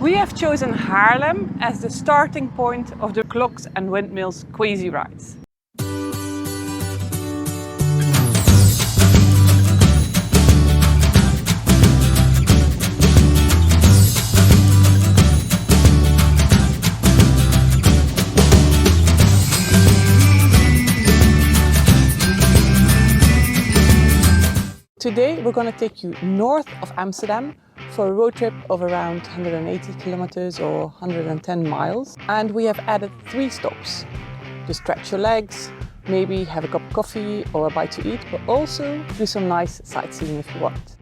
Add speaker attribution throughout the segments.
Speaker 1: We have chosen Haarlem as the starting point of the CLOGS and WINDMILLS Quazy Rides. Today we're going to take you north of Amsterdam for a road trip of around 180 kilometers or 110 miles. And we have added 3 stops to stretch your legs, maybe have a cup of coffee or a bite to eat, but also do some nice sightseeing if you want.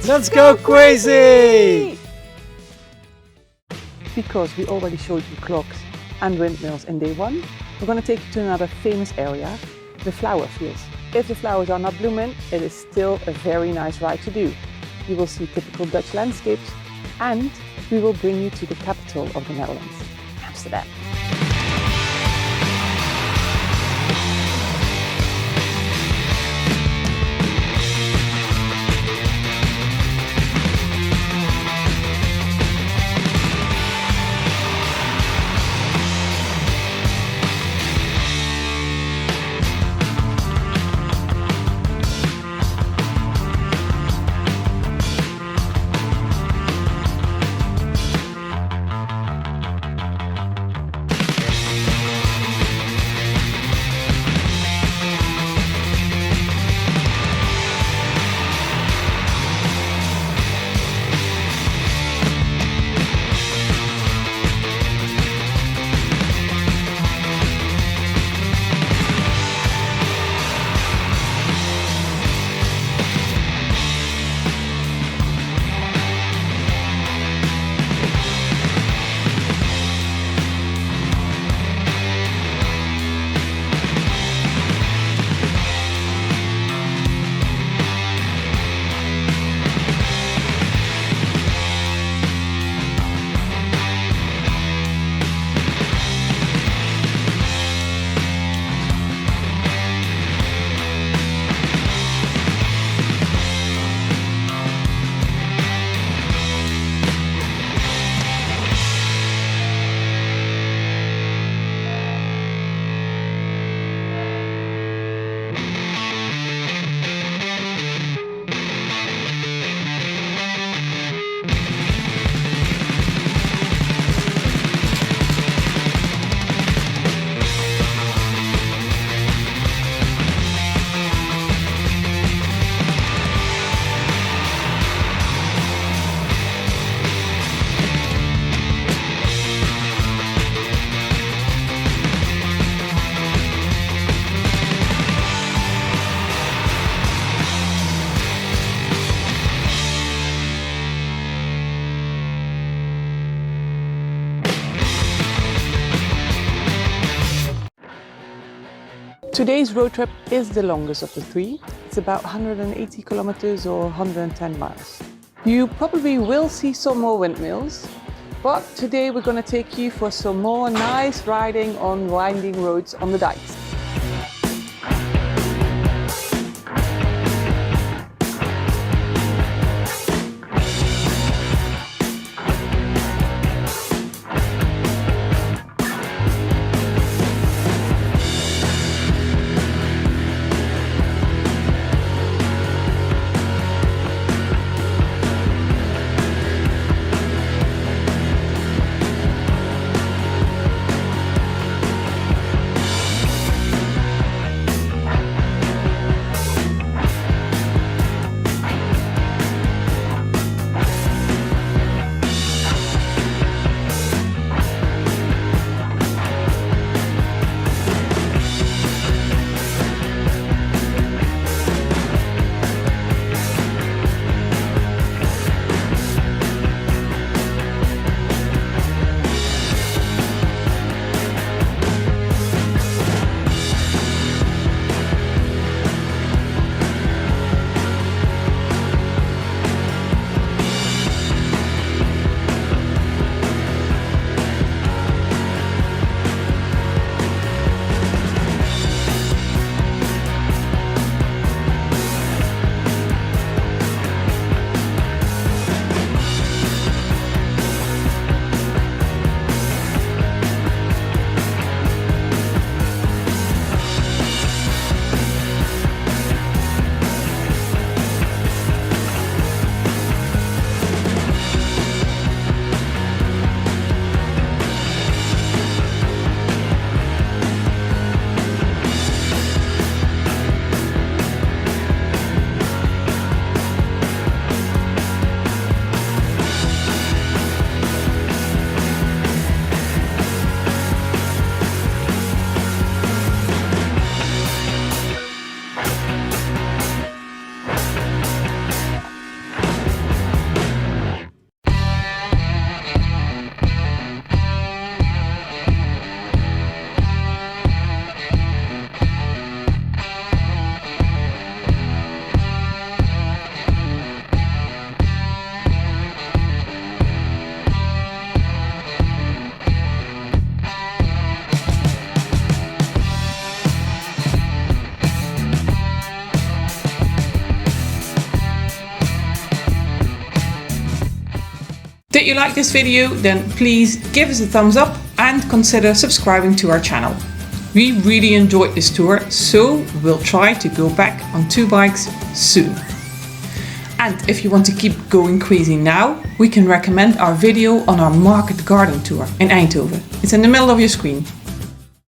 Speaker 2: Let's go Quazy!
Speaker 1: Because we already showed you clogs and windmills in day one, we're going to take you to another famous area, the flower fields. If the flowers are not blooming, it is still a very nice ride to do. You will see typical Dutch landscapes and we will bring you to the capital of the Netherlands, Amsterdam. Today's road trip is the longest of the three. It's about 180 kilometers or 110 miles. You probably will see some more windmills, but today we're going to take you for some more nice riding on winding roads on the dikes. that you like this video, then please give us a thumbs up and consider subscribing to our channel. We really enjoyed this tour, so we'll try to go back on 2 bikes soon. And if you want to keep going crazy now, we can recommend our video on our market garden tour in Eindhoven. It's in the middle of your screen.